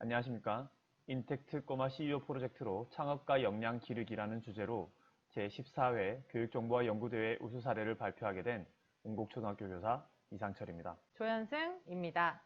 안녕하십니까. 인텍트 꼬마 CEO 프로젝트로 창업가 역량 기르기라는 주제로 제14회 교육정보화 연구대회 우수 사례를 발표하게 된 운곡초등학교 교사 이상철입니다. 조현승입니다.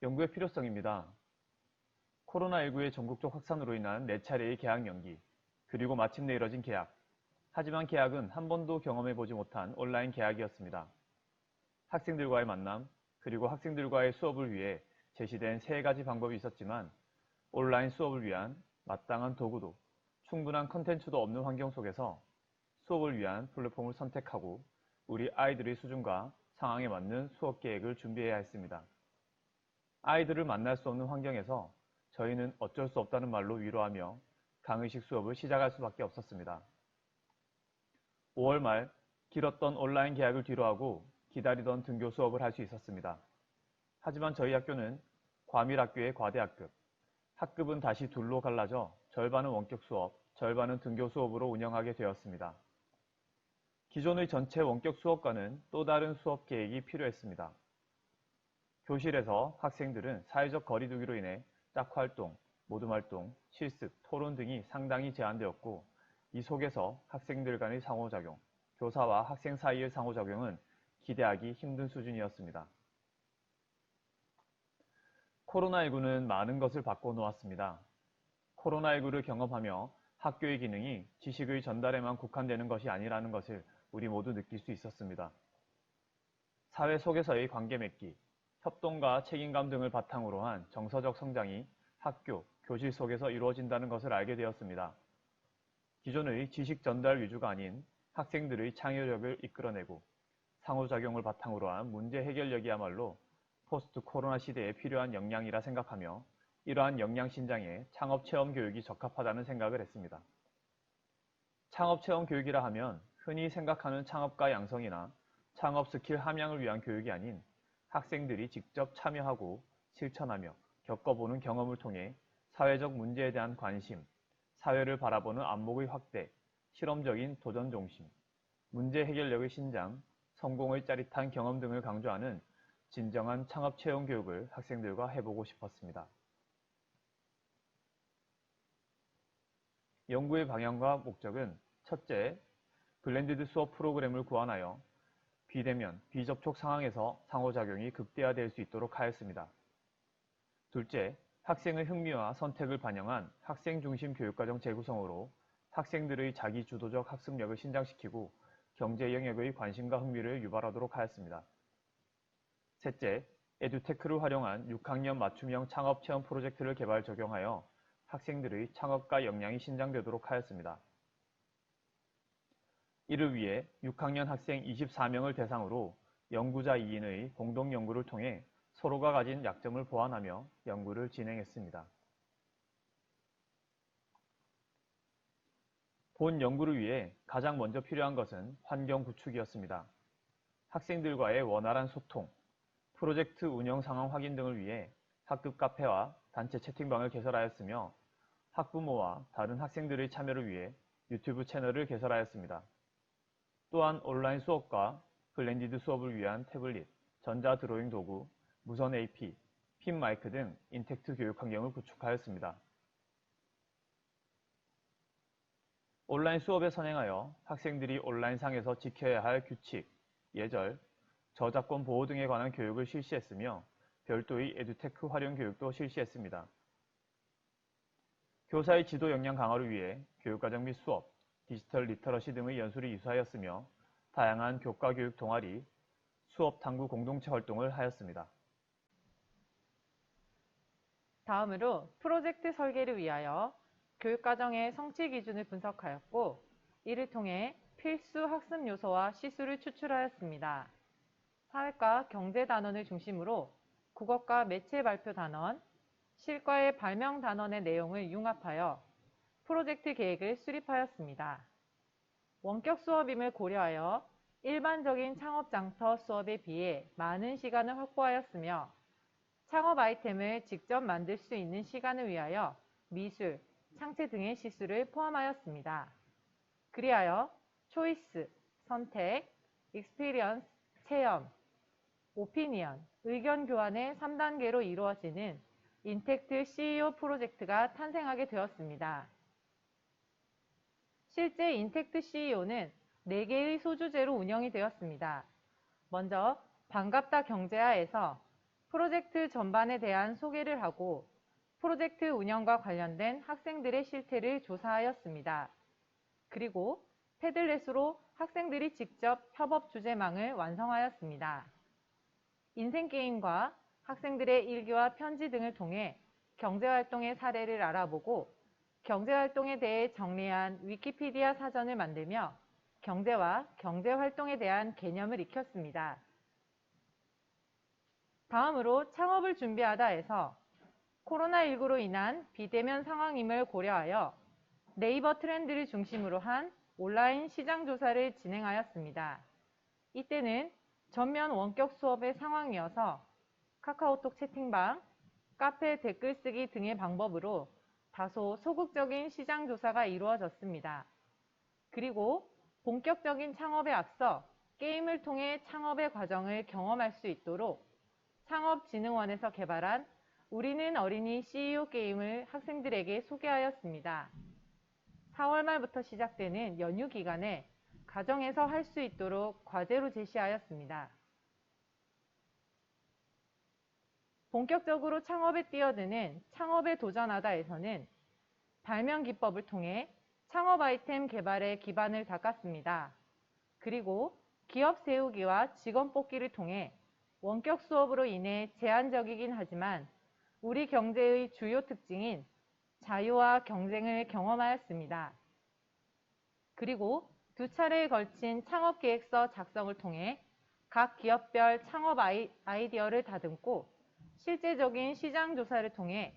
연구의 필요성입니다. 코로나19의 전국적 확산으로 인한 4차례의 개학 연기, 그리고 마침내 이뤄진 개학. 하지만 개학은 한 번도 경험해보지 못한 온라인 개학이었습니다. 학생들과의 만남, 그리고 학생들과의 수업을 위해 제시된 3가지 방법이 있었지만 온라인 수업을 위한 마땅한 도구도 충분한 컨텐츠도 없는 환경 속에서 수업을 위한 플랫폼을 선택하고 우리 아이들의 수준과 상황에 맞는 수업 계획을 준비해야 했습니다. 아이들을 만날 수 없는 환경에서 저희는 어쩔 수 없다는 말로 위로하며 강의식 수업을 시작할 수밖에 없었습니다. 5월 말 길었던 온라인 개학을 뒤로하고 기다리던 등교 수업을 할 수 있었습니다. 하지만 저희 학교는 과밀학교의 과대학급, 학급은 다시 둘로 갈라져 절반은 원격 수업, 절반은 등교 수업으로 운영하게 되었습니다. 기존의 전체 원격 수업과는 또 다른 수업 계획이 필요했습니다. 교실에서 학생들은 사회적 거리두기로 인해 짝활동, 모둠활동, 실습, 토론 등이 상당히 제한되었고 이 속에서 학생들 간의 상호작용, 교사와 학생 사이의 상호작용은 기대하기 힘든 수준이었습니다. 코로나19는 많은 것을 바꿔놓았습니다. 코로나19를 경험하며 학교의 기능이 지식의 전달에만 국한되는 것이 아니라는 것을 우리 모두 느낄 수 있었습니다. 사회 속에서의 관계 맺기, 협동과 책임감 등을 바탕으로 한 정서적 성장이 학교, 교실 속에서 이루어진다는 것을 알게 되었습니다. 기존의 지식 전달 위주가 아닌 학생들의 창의력을 이끌어내고 상호작용을 바탕으로 한 문제 해결력이야말로 포스트 코로나 시대에 필요한 역량이라 생각하며 이러한 역량 신장에 창업체험 교육이 적합하다는 생각을 했습니다. 창업체험 교육이라 하면 흔히 생각하는 창업가 양성이나 창업 스킬 함양을 위한 교육이 아닌 학생들이 직접 참여하고 실천하며 겪어보는 경험을 통해 사회적 문제에 대한 관심, 사회를 바라보는 안목의 확대, 실험적인 도전 중심, 문제 해결력의 신장, 성공의 짜릿한 경험 등을 강조하는 진정한 창업 체험 교육을 학생들과 해보고 싶었습니다. 연구의 방향과 목적은 첫째, 블렌디드 수업 프로그램을 구안하여 비대면, 비접촉 상황에서 상호작용이 극대화될 수 있도록 하였습니다. 둘째, 학생의 흥미와 선택을 반영한 학생 중심 교육과정 재구성으로 학생들의 자기주도적 학습력을 신장시키고 경제 영역의 관심과 흥미를 유발하도록 하였습니다. 셋째, 에듀테크를 활용한 6학년 맞춤형 창업 체험 프로젝트를 개발 적용하여 학생들의 창업가 역량이 신장되도록 하였습니다. 이를 위해 6학년 학생 24명을 대상으로 연구자 2인의 공동 연구를 통해 서로가 가진 약점을 보완하며 연구를 진행했습니다. 본 연구를 위해 가장 먼저 필요한 것은 환경 구축이었습니다. 학생들과의 원활한 소통, 프로젝트 운영 상황 확인 등을 위해 학급 카페와 단체 채팅방을 개설하였으며 학부모와 다른 학생들의 참여를 위해 유튜브 채널을 개설하였습니다. 또한 온라인 수업과 블렌디드 수업을 위한 태블릿, 전자 드로잉 도구, 무선 AP, 핀 마이크 등 인텍트 교육 환경을 구축하였습니다. 온라인 수업에 선행하여 학생들이 온라인상에서 지켜야 할 규칙, 예절, 저작권 보호 등에 관한 교육을 실시했으며 별도의 에듀테크 활용 교육도 실시했습니다. 교사의 지도 역량 강화를 위해 교육과정 및 수업, 디지털 리터러시 등의 연수를 이수하였으며 다양한 교과 교육 동아리, 수업 탐구 공동체 활동을 하였습니다. 다음으로 프로젝트 설계를 위하여 교육과정의 성취 기준을 분석하였고 이를 통해 필수 학습 요소와 시수를 추출하였습니다. 사회과 경제 단원을 중심으로 국어과 매체 발표 단원, 실과의 발명 단원의 내용을 융합하여 프로젝트 계획을 수립하였습니다. 원격 수업임을 고려하여 일반적인 창업 장터 수업에 비해 많은 시간을 확보하였으며 창업 아이템을 직접 만들 수 있는 시간을 위하여 미술, 창체 등의 시수를 포함하였습니다. 그리하여 초이스, 선택, 익스피리언스, 체험, 오피니언, 의견 교환의 3단계로 이루어지는 인텍트 CEO 프로젝트가 탄생하게 되었습니다. 실제 인텍트 CEO는 4개의 소주제로 운영이 되었습니다. 먼저 반갑다 경제하에서 프로젝트 전반에 대한 소개를 하고 프로젝트 운영과 관련된 학생들의 실태를 조사하였습니다. 그리고 패들렛으로 학생들이 직접 협업 주제망을 완성하였습니다. 인생게임과 학생들의 일기와 편지 등을 통해 경제활동의 사례를 알아보고 경제활동에 대해 정리한 위키피디아 사전을 만들며 경제와 경제활동에 대한 개념을 익혔습니다. 다음으로 창업을 준비하다에서 코로나19로 인한 비대면 상황임을 고려하여 네이버 트렌드를 중심으로 한 온라인 시장 조사를 진행하였습니다. 이때는 전면 원격 수업의 상황이어서 카카오톡 채팅방, 카페 댓글 쓰기 등의 방법으로 다소 소극적인 시장 조사가 이루어졌습니다. 그리고 본격적인 창업에 앞서 게임을 통해 창업의 과정을 경험할 수 있도록 창업진흥원에서 개발한 우리는 어린이 CEO 게임을 학생들에게 소개하였습니다. 4월 말부터 시작되는 연휴 기간에 가정에서 할 수 있도록 과제로 제시하였습니다. 본격적으로 창업에 뛰어드는 창업에 도전하다에서는 발명 기법을 통해 창업 아이템 개발에 기반을 닦았습니다. 그리고 기업 세우기와 직원 뽑기를 통해 원격 수업으로 인해 제한적이긴 하지만 우리 경제의 주요 특징인 자유와 경쟁을 경험하였습니다. 그리고 2차례에 걸친 창업계획서 작성을 통해 각 기업별 창업 아이디어를 다듬고 실제적인 시장 조사를 통해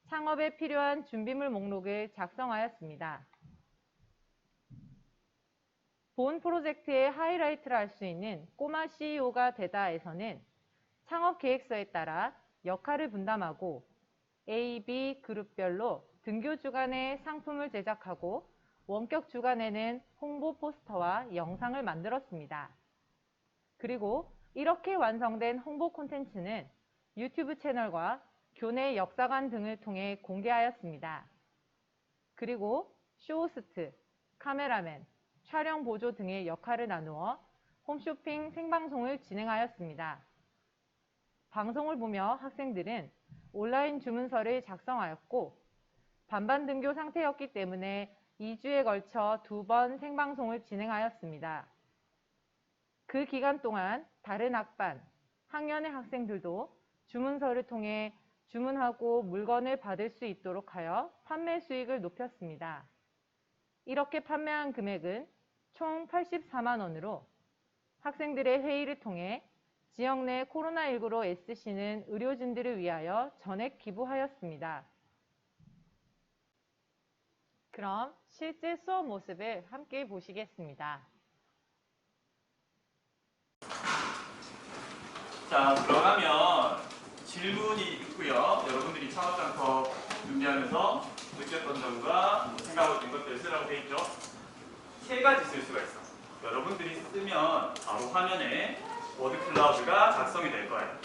창업에 필요한 준비물 목록을 작성하였습니다. 본 프로젝트의 하이라이트를 할 수 있는 꼬마 CEO가 되다에서는 창업 계획서에 따라 역할을 분담하고 A, B 그룹별로 등교 주간에 상품을 제작하고 원격 주간에는 홍보 포스터와 영상을 만들었습니다. 그리고 이렇게 완성된 홍보 콘텐츠는 유튜브 채널과 교내 역사관 등을 통해 공개하였습니다. 그리고 쇼호스트, 카메라맨, 촬영 보조 등의 역할을 나누어 홈쇼핑 생방송을 진행하였습니다. 방송을 보며 학생들은 온라인 주문서를 작성하였고 반반 등교 상태였기 때문에 2주에 걸쳐 2번 생방송을 진행하였습니다. 그 기간 동안 다른 학반, 학년의 학생들도 주문서를 통해 주문하고 물건을 받을 수 있도록 하여 판매 수익을 높였습니다. 이렇게 판매한 금액은 총 84만 원으로 학생들의 회의를 통해 지역 내 코로나19로 애쓰시는 의료진들을 위하여 전액 기부하였습니다. 그럼 실제 수업 모습을 함께 보시겠습니다. 자, 들어가면 질문이 있고요. 여러분들이 창업장터 준비하면서 느꼈던 점과 생각하고 있는 것들을 쓰라고 되어 있죠. 3가지 쓸 수가 있어. 여러분들이 쓰면 바로 화면에 워드 클라우드가 작성이 될 거예요.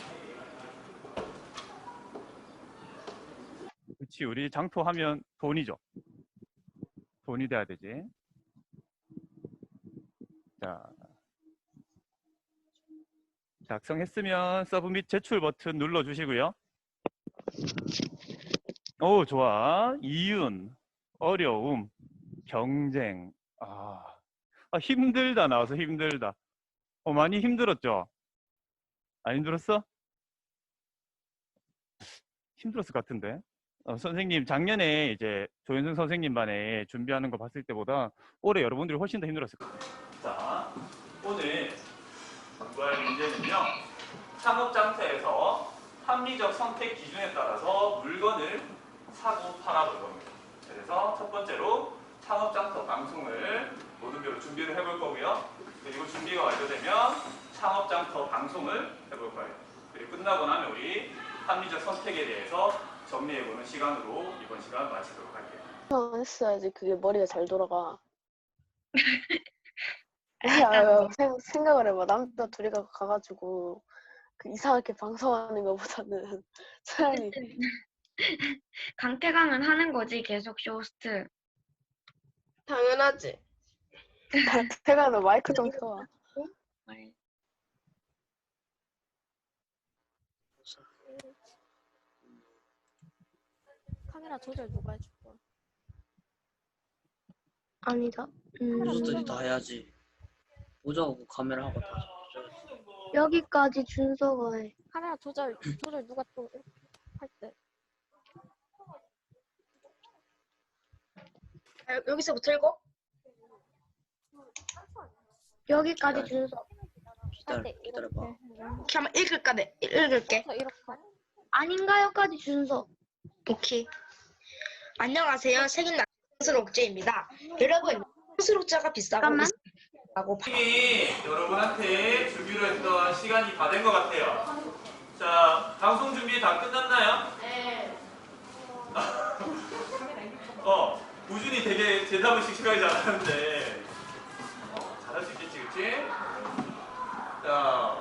그렇지, 우리 장터 하면 돈이죠. 돈이 돼야 되지. 자, 작성했으면 서브밋 제출 버튼 눌러주시고요. 오, 좋아. 이윤, 어려움, 경쟁. 힘들다 나와서 힘들다. 많이 힘들었죠? 안 힘들었어? 힘들었을 것 같은데. 선생님, 작년에 이제 조현승 선생님 반에 준비하는 거 봤을 때보다 올해 여러분들이 훨씬 더 힘들었을 거예요. 자, 오늘 공부할 문제는요. 창업장터에서 합리적 선택 기준에 따라서 물건을 사고 팔아볼 겁니다. 그래서 첫 번째로 창업장터 방송을 모든대로 준비를 해볼 거고요. 그리고 준비가 완료되면 창업장터 방송을 해볼 거예요. 그리고 끝나고 나면 우리 합리적 선택에 대해서 정리해보는 시간으로 이번 시간 마치도록 할게요. 했어야지 그게 머리가 잘 돌아가. 야, 생각을 해봐. 남자 둘이 가가지고 그 이상하게 방송하는 것보다는 차라리 강퇴강은 하는 거지, 계속 쇼호스트. 당연하지. 제가 마이크 좀 켜와. 카메라 조절 누가 해줄 거야? 아니다. 유저들이 다 해야지. 보자고 카메라 하고 다 조절해야지. 여기까지 준서가 해. 카메라 조절 누가 또 이렇게 할 때. 여기서부터 읽어? 여기까지 네. 준서. 기다려봐. 이렇게 한번 읽을까? 네, 읽을게. 이렇게. 아닌가요까지 준서. 오케이. 안녕하세요. 색인 낭스록제입니다. 여러분, 낭스록자가 비싸고 라고 여러분한테 주기로 했던 시간이 다 된 것 같아요. 자, 방송 준비 다 끝났나요? 네. 우준이 되게 대답을 씩씩하게 잘하는데 잘할 수 있겠지, 그치? 자,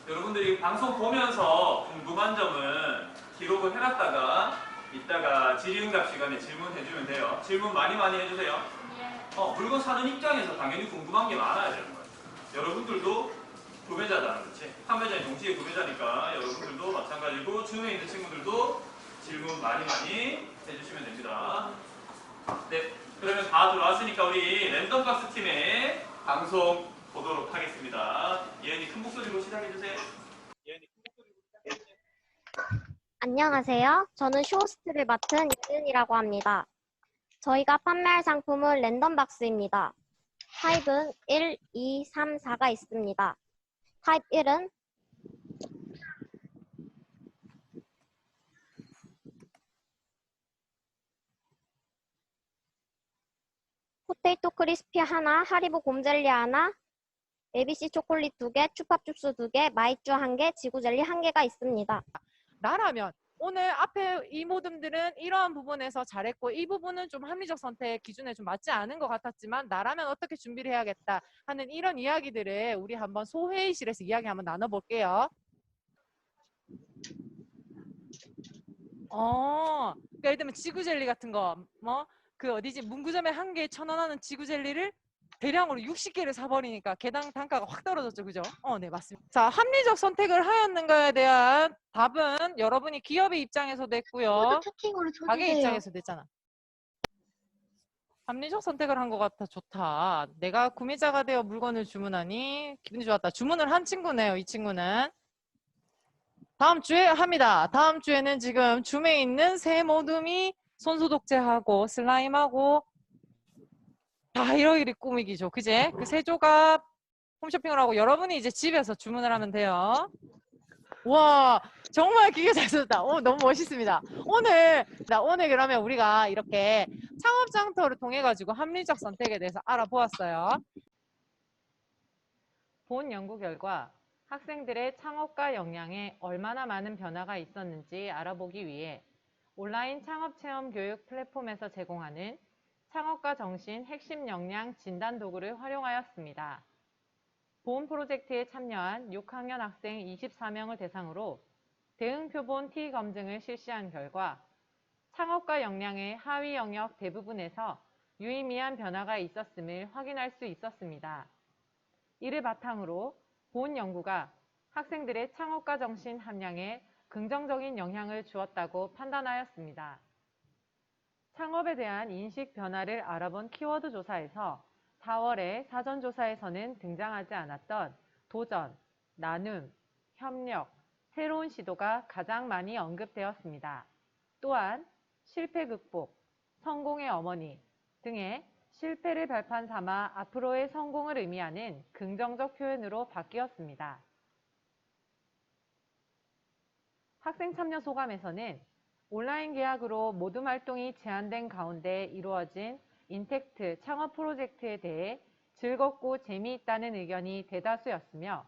여러분들이 방송 보면서 궁금한 점은 기록을 해놨다가 이따가 질의응답 시간에 질문해주면 돼요. 질문 많이 해주세요. 물건 사는 입장에서 당연히 궁금한 게 많아야 되는 거예요. 여러분들도 구매자잖아, 그렇지? 판매자인 동시에 구매자니까 여러분들도 마찬가지고 주변에 있는 친구들도 질문 많이 해주시면 됩니다. 네, 그러면 다 들어왔으니까 우리 랜덤박스 팀의 방송 보도록 하겠습니다. 예은이 큰 목소리로 시작해주세요. 안녕하세요. 저는 쇼호스트를 맡은 예은이라고 합니다. 저희가 판매할 상품은 랜덤박스입니다. 타입은 1, 2, 3, 4가 있습니다. 타입 1은 포테이토 크리스피 하나, 하리보 곰젤리 하나, ABC 초콜릿 2개, 추팝주스 2개, 마이쮸 1개, 지구젤리 1개가 있습니다. 나라면 오늘 앞에 이 모둠들은 이러한 부분에서 잘했고 이 부분은 좀 합리적 선택 기준에 좀 맞지 않은 것 같았지만 나라면 어떻게 준비를 해야겠다 하는 이런 이야기들을 우리 한번 소회의실에서 이야기 한번 나눠볼게요. 그러니까 예를 들면 지구젤리 같은 거 그 어디지 문구점에 한 개에 1,000원 하는 지구젤리를 대량으로 60개를 사버리니까 개당 단가가 확 떨어졌죠, 그죠? 네, 맞습니다. 자, 합리적 선택을 하였는가에 대한 답은 여러분이 기업의 입장에서도 했고요. 채팅으로 가게 쳐주세요. 입장에서도 했잖아. 합리적 선택을 한 것 같아. 좋다. 내가 구매자가 되어 물건을 주문하니 기분이 좋았다. 주문을 한 친구네요, 이 친구는. 다음 주에 합니다. 다음 주에는 지금 줌에 있는 새 모둠이 손소독제하고 슬라임하고 다 이러이리 꾸미기죠. 그제? 그 세 조각 홈쇼핑을 하고 여러분이 이제 집에서 주문을 하면 돼요. 와, 정말 기계 잘 썼다. 너무 멋있습니다. 오늘 그러면 우리가 이렇게 창업 장터를 통해 가지고 합리적 선택에 대해서 알아보았어요. 본 연구 결과 학생들의 창업가 역량에 얼마나 많은 변화가 있었는지 알아보기 위해 온라인 창업 체험 교육 플랫폼에서 제공하는 창업가 정신 핵심 역량 진단 도구를 활용하였습니다. 본 프로젝트에 참여한 6학년 학생 24명을 대상으로 대응 표본 T 검증을 실시한 결과 창업가 역량의 하위 영역 대부분에서 유의미한 변화가 있었음을 확인할 수 있었습니다. 이를 바탕으로 본 연구가 학생들의 창업가 정신 함량에 긍정적인 영향을 주었다고 판단하였습니다. 창업에 대한 인식 변화를 알아본 키워드 조사에서 4월의 사전조사에서는 등장하지 않았던 도전, 나눔, 협력, 새로운 시도가 가장 많이 언급되었습니다. 또한 실패 극복, 성공의 어머니 등의 실패를 발판 삼아 앞으로의 성공을 의미하는 긍정적 표현으로 바뀌었습니다. 학생 참여 소감에서는 온라인 계약으로 모둠 활동이 제한된 가운데 이루어진 인텍트 창업 프로젝트에 대해 즐겁고 재미있다는 의견이 대다수였으며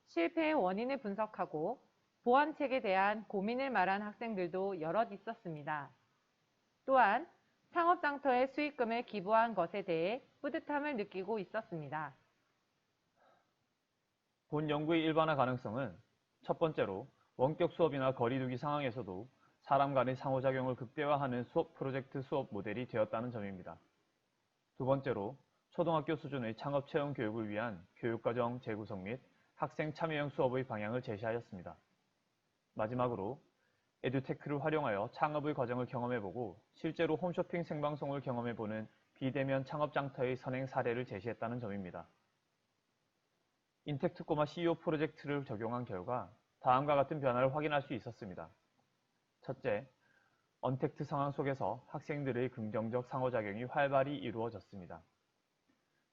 실패의 원인을 분석하고 보완책에 대한 고민을 말한 학생들도 여럿 있었습니다. 또한 창업장터에 수익금을 기부한 것에 대해 뿌듯함을 느끼고 있었습니다. 본 연구의 일반화 가능성은 첫 번째로 원격 수업이나 거리두기 상황에서도 사람 간의 상호작용을 극대화하는 수업 프로젝트 수업 모델이 되었다는 점입니다. 두 번째로 초등학교 수준의 창업 체험 교육을 위한 교육과정 재구성 및 학생 참여형 수업의 방향을 제시하였습니다. 마지막으로 에듀테크를 활용하여 창업의 과정을 경험해보고 실제로 홈쇼핑 생방송을 경험해보는 비대면 창업장터의 선행 사례를 제시했다는 점입니다. 인텍 특고마 CEO 프로젝트를 적용한 결과 다음과 같은 변화를 확인할 수 있었습니다. 첫째, 언택트 상황 속에서 학생들의 긍정적 상호작용이 활발히 이루어졌습니다.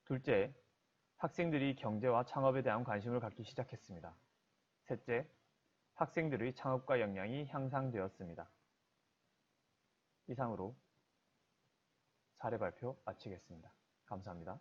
둘째, 학생들이 경제와 창업에 대한 관심을 갖기 시작했습니다. 셋째, 학생들의 창업과 역량이 향상되었습니다. 이상으로 사례 발표 마치겠습니다. 감사합니다.